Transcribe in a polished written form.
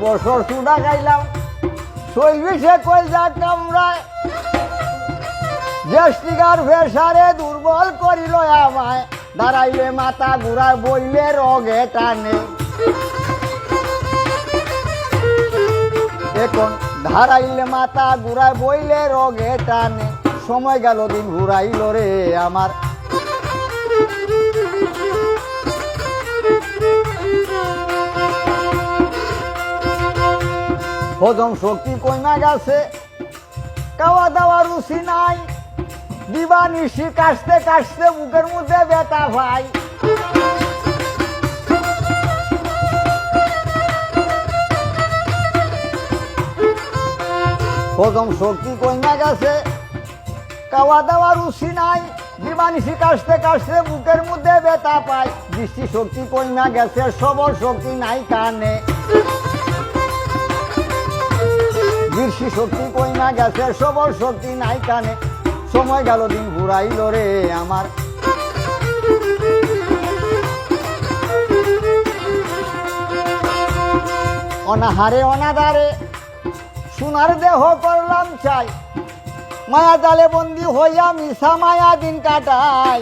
বছর চুডা খাইলাম চল্লিশে কইজা কামড়ায় গ্যাস্ট্রিকার প্রেসারে দুর্বল করিল আমায় দাঁড়াইলে মাথা ঘুরায় বইলে রগে টানে এখন ধারাইলে মাথা ঘুরায় বইলে রগে টানে সময় গেল দিন ঘুরাইল রে আমার হজম শক্তি কইমা গেছে খাওয়া দাওয়া রুচি নাই দিবা নিশি কাশতে কাশতে বুকের মধ্যে ব্যথা ভাই হজম শক্তি কইমা গেছে খাওয়া দাওয়া রুচি নাই দিবা নিশি কাশতে কাশতে বুকের মধ্যে ব্যথা পাই দৃষ্টি শক্তি কইমা গেছে সবল শক্তি নাই কানে দৃষ্টি শক্তি কইমা গেছে সবল শক্তি নাই কানে সময় গেল দিন ঘুরাইল রে আমার অনাহারে অনাদারে সোনার দেহ করলাম চাই মায়া জালে বন্দি হইয়া মিশা মায়া দিন কাটাই